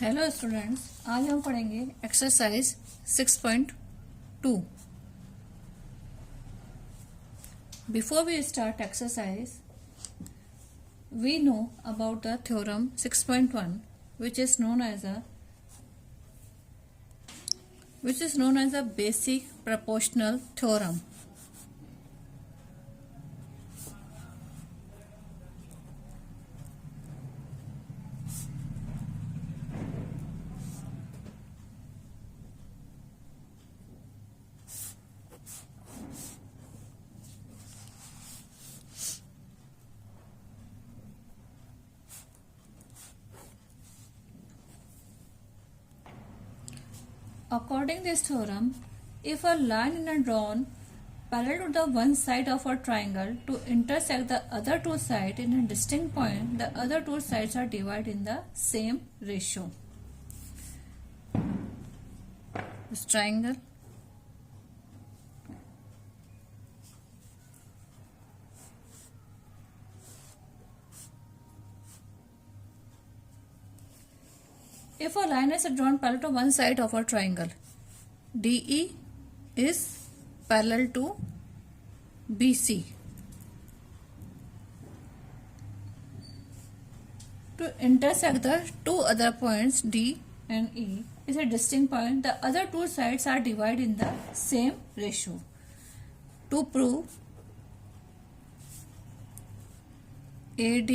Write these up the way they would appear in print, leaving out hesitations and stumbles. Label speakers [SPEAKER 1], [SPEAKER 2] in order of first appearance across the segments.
[SPEAKER 1] Hello students, आज हम पढ़ेंगे exercise 6.2। Before we start exercise we know about the theorem 6.1 which is known as a basic proportional theorem. According to this theorem, if a line is drawn parallel to the one side of a triangle to intersect the other two sides in a distinct point, the other two sides are divided in the same ratio. This triangle if a line is drawn parallel to one side of a triangle, DE is parallel to BC. To intersect the two other points D and E is a distinct point. The other two sides are divided in the same ratio. To prove AD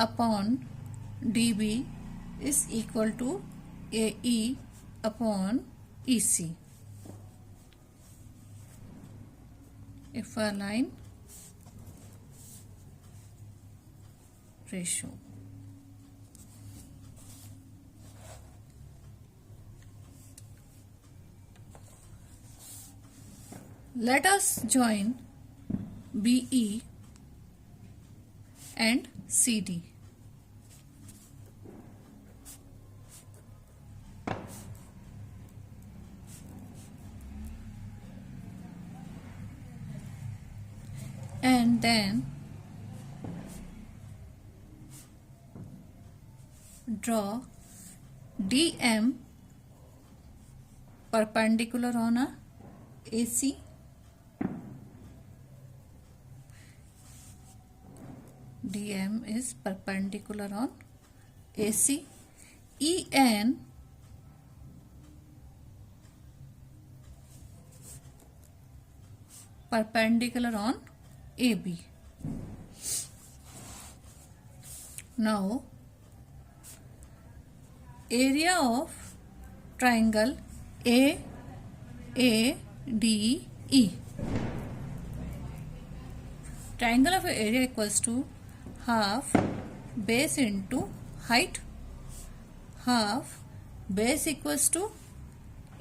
[SPEAKER 1] upon DB is equal to AE upon EC. If a line ratio. Let us join BE and CD. And then draw DM perpendicular on a AC. DM is perpendicular on AC. EN perpendicular on AB. Now, area of triangle AADE. Triangle of area equals to half base into height. Half base equals to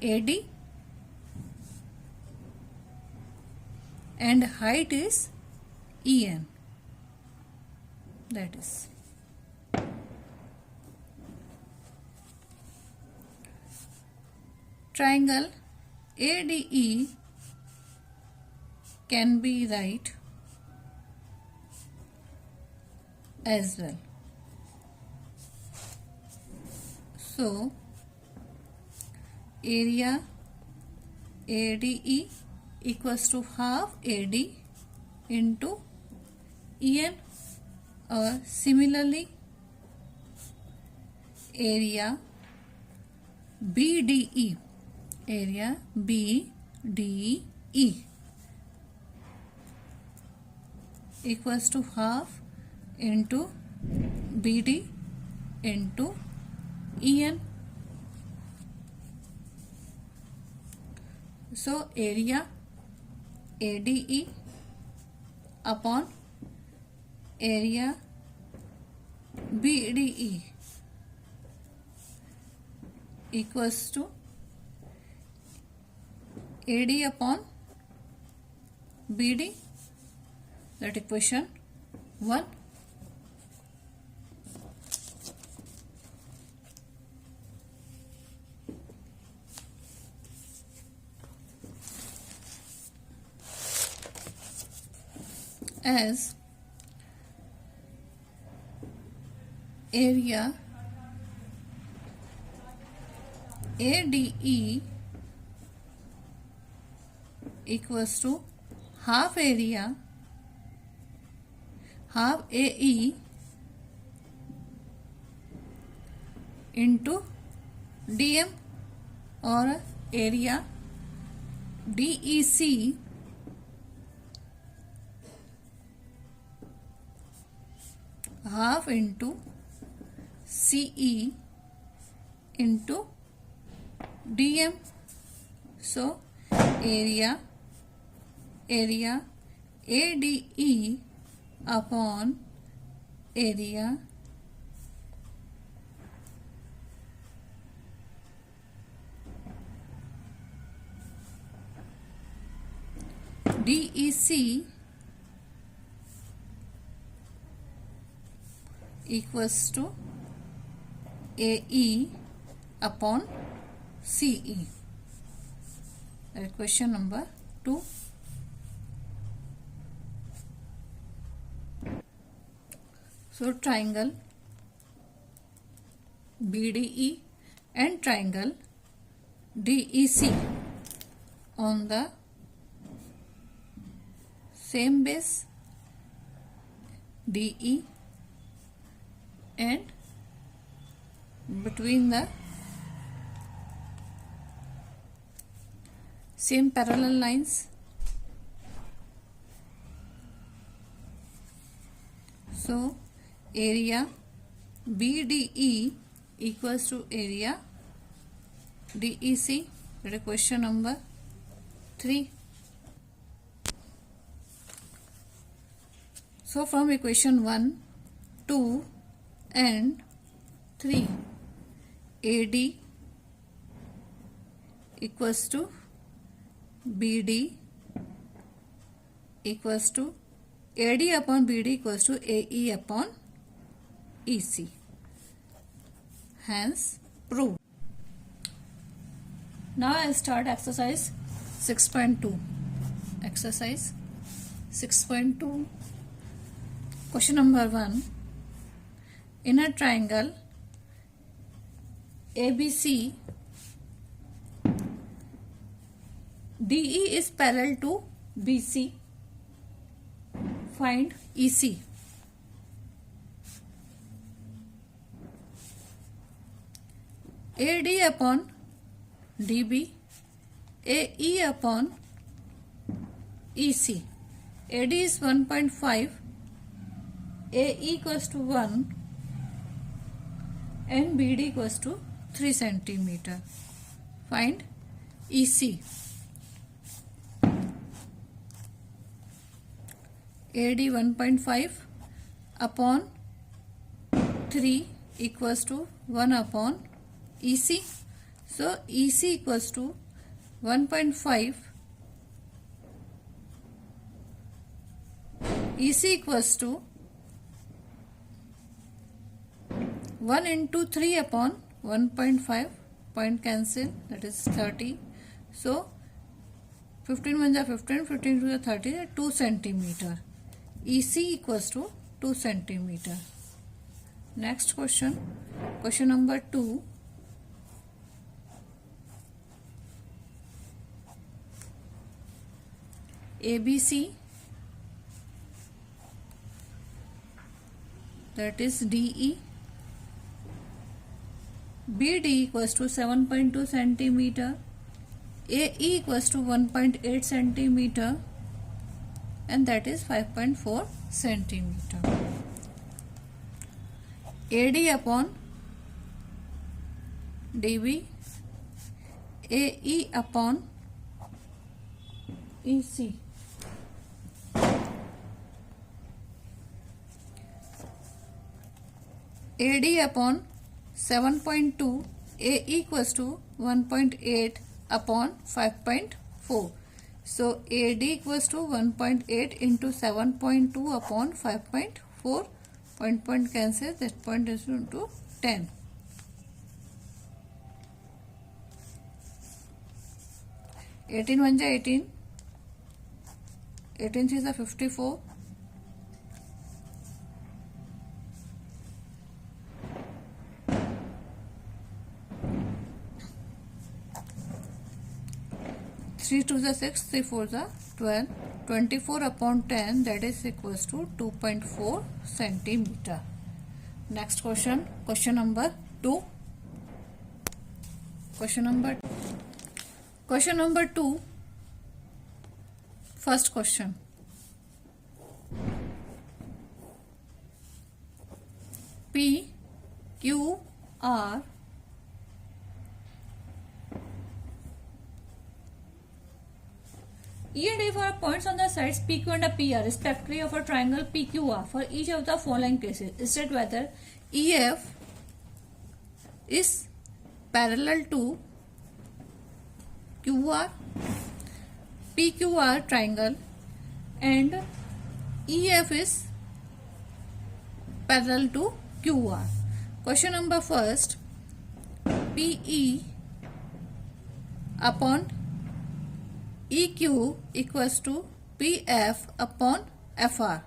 [SPEAKER 1] AD and height is EN. That is triangle ADE can be right as well. So area ADE equals to half AD into EN, or similarly area BDE equals to half into BD into EN. So area ADE upon area BDE equals to AD upon BD. That equation 1. As area ADE equals to half area half AE into DM or area DEC half into CE into DM. So area ADE upon area DEC equals to AE upon CE. Question number 2. So triangle BDE and triangle DEC on the same base DE and between the same parallel lines. So area BDE equals to area DEC. That is question number 3. So from equation 1, 2 and 3, AD equals to BD equals to AD upon BD equals to AE upon EC. Hence proved. Now I start exercise 6.2. Exercise 6.2. Question number 1. In a triangle ABC, DE is parallel to BC. Find EC. AD upon DB, AE upon EC. AD is 1.5, AE equals to 1 and BD equals to 3 centimeter. Find EC. AD 1.5 upon 3 equals to 1 upon EC. So EC equals to 1.5. EC equals to 1 into 3 upon 1.5. Point cancel, that is 30. So 15 1 is 15, 15 2 is 30, 2 centimeter. EC equals to 2 centimeter. Next question. Question number 2. ABC, that is DE. BD equals to 7.2 centimeter. AE equals to 1.8 centimeter. And that is 5.4 centimeter. AD upon DB, AE upon EC. AD upon 7.2, AE equals to 1.8 upon 5.4. So AD equals to 1.8 into 7.2 upon 5.4. Point cancel, that point is into 10. 18 1 is 18. 18 3 is 54. 18 3 to the 6, 3 4 the 12, 24 upon 10, that is equals to 2.4 centimeter. Next question, question number 2. Question number 2, first question. P, Q, R E and F are points on the sides PQ and PR respectively of a triangle PQR for each of the following cases. State whether EF is parallel to QR, PQR triangle, and EF is parallel to QR. Question number first, PE upon EQ equals to PF upon FR.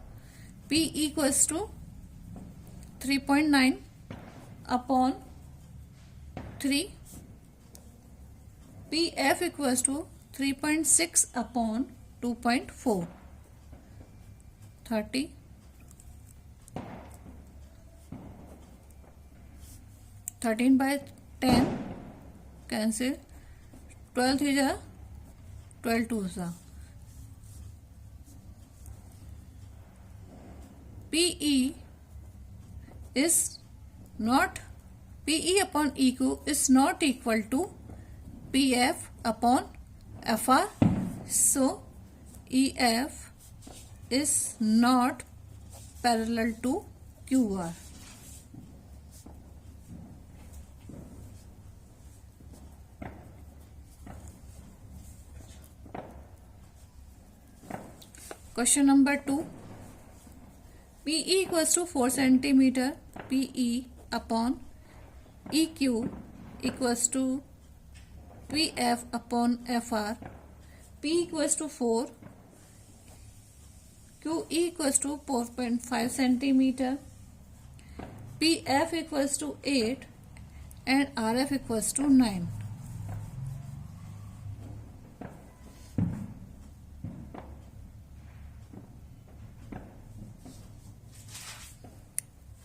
[SPEAKER 1] P equals to 3.9 upon 3. PF equals to 3.6 upon 2.4. 30. 13 by 10 cancel. 12 is a 12 2s are. PE is not, PE upon EQ is not equal to PF upon FR. So EF is not parallel to QR. Question number 2. PE equals to 4 centimeter. PE upon EQ equals to PF upon FR. P equals to 4. QE equals to 4.5 centimeter. PF equals to 8 and RF equals to 9.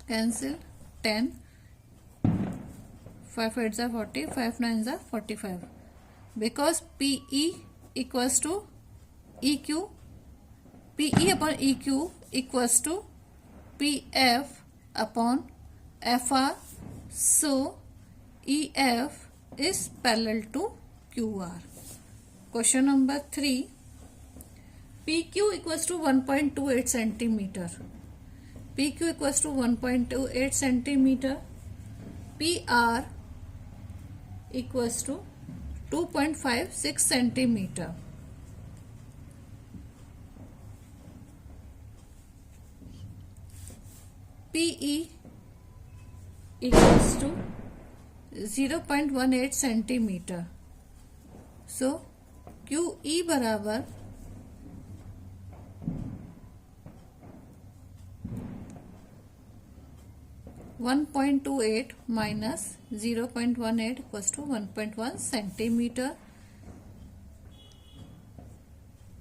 [SPEAKER 1] Cancel. 10. 5 8s are 40, 5 9s are 45. Because PE equals to EQ, PE upon EQ equals to PF upon FR. So EF is parallel to QR. Question number 3. PQ equals to 1.28 centimeter. PQ equals to 1.28 centimeter. PR equals to 2.56 centimeter. PE equals to 0.18 centimeter. So QE बराबर 1.28 minus 0.18 equals to 1.1 centimeter.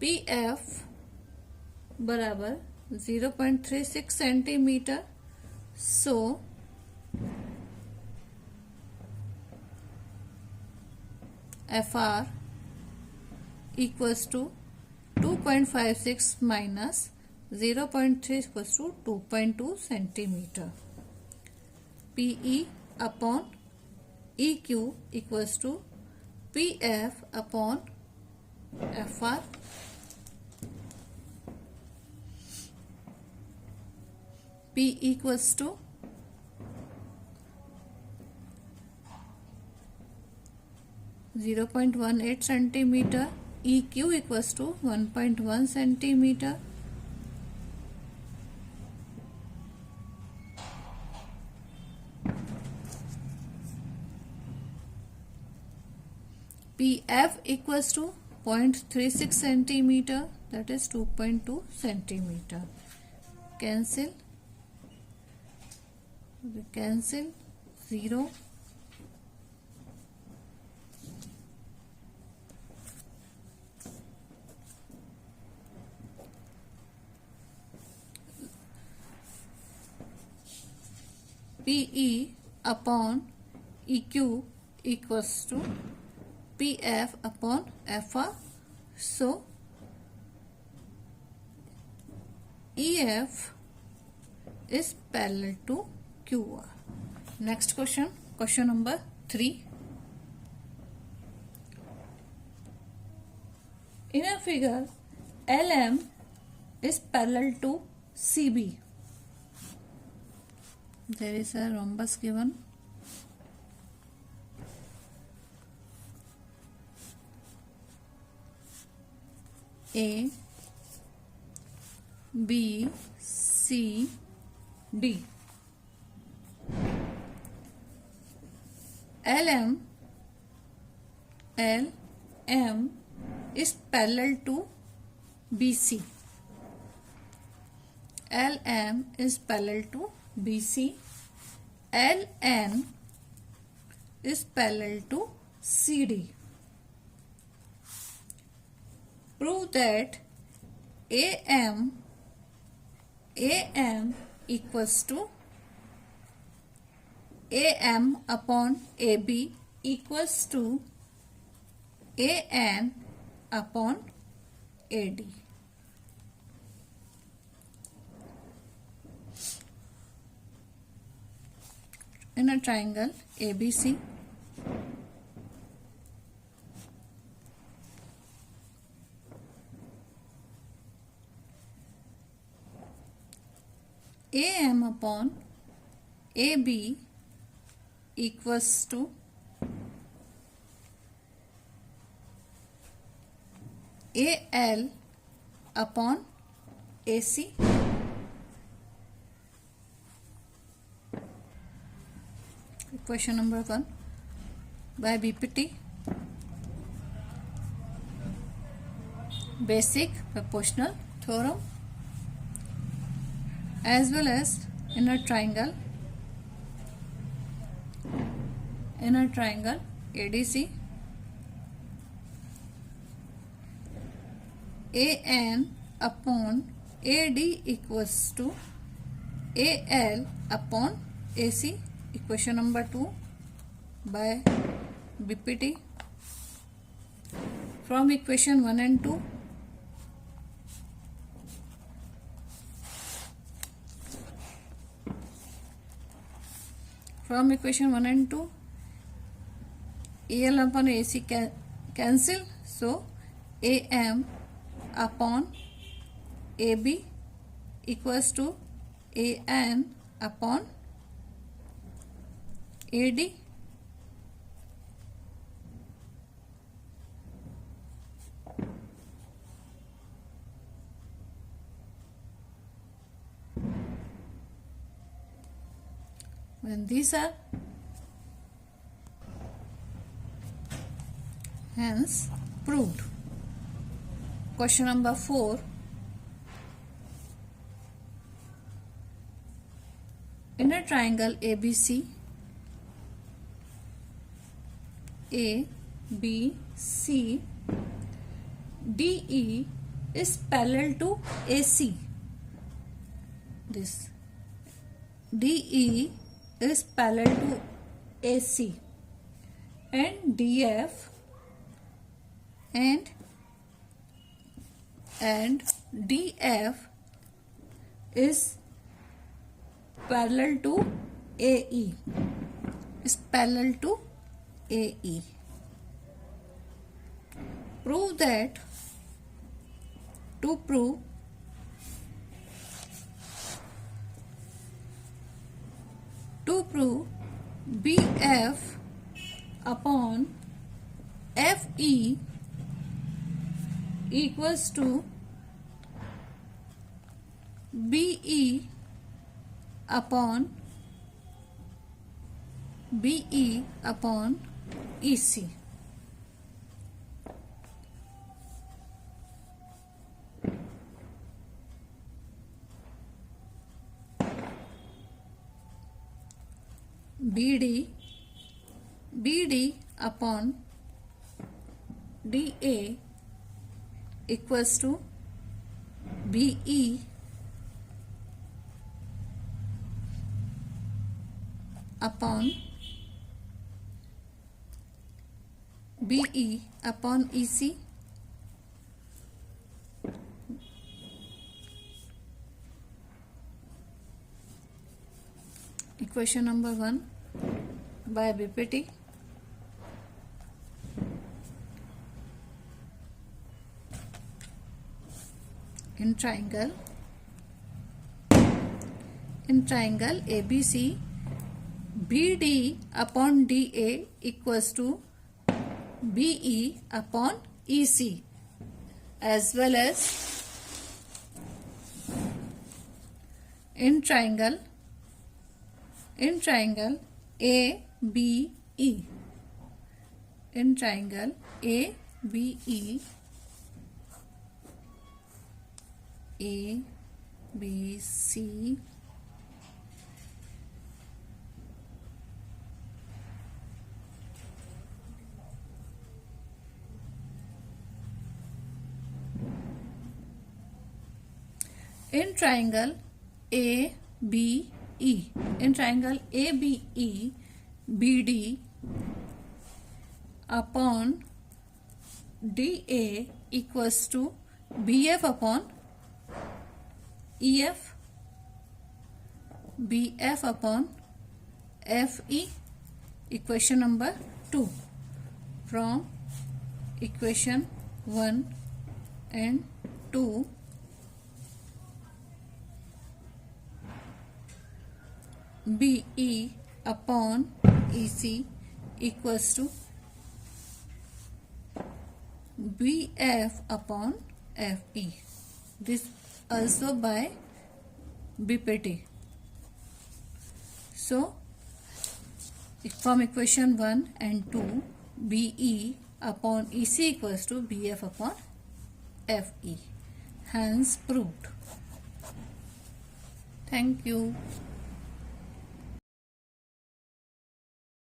[SPEAKER 1] PF बराबर 0.36 centimeter. So FR equals to 2.56 minus 0.3 equals to 2.2 centimeter. PE upon EQ equals to PF upon FR. P equals to 0.18 centimeter. EQ equals to 1.1 centimeter. PF equals to 0.36 centimeter, that is 2.2 centimeter. Cancel. Cancel. 0. PE upon EQ equals to PF upon FR. So EF is parallel to QR. Next question, question number 3. In a figure, LM is parallel to CB. There is a rhombus given. A, B, C, D. LM is parallel to BC. LM is parallel to BC. LN is parallel to CD. Prove that AM equals to AM upon AB equals to AN upon AD. In a triangle ABC, AM upon AB equals to AL upon AC. Question number 1 by BPT. Basic proportional theorem, as well as in a triangle ADC, AN upon AD equals to AL upon AC. Equation number 2 by BPT. From equation 1 and 2, AL upon AC cancel, so AM upon AB equals to AN upon AD. When these are hence proved. Question number 4. In a triangle ABC, A, B, C, DE is parallel to AC. This DE is parallel to AC, and DF and DF is parallel to AE. Prove that. To prove BF upon FE equals to BE upon EC. BD upon DA equals to BE upon BE upon EC. Equation number 1 by BPT. In triangle ABC, BD upon DA equals to BE upon EC, as well as in triangle ABE, in triangle ABE, ABC, in triangle ABE, in triangle ABE, BD upon DA equals to BF upon EF, BF upon FE. Equation number 2. From equation 1 and 2, BE upon EC equals to BF upon FE. This also by BPT. So from equation 1 and 2, BE upon EC equals to BF upon FE. Hence proved. Thank you.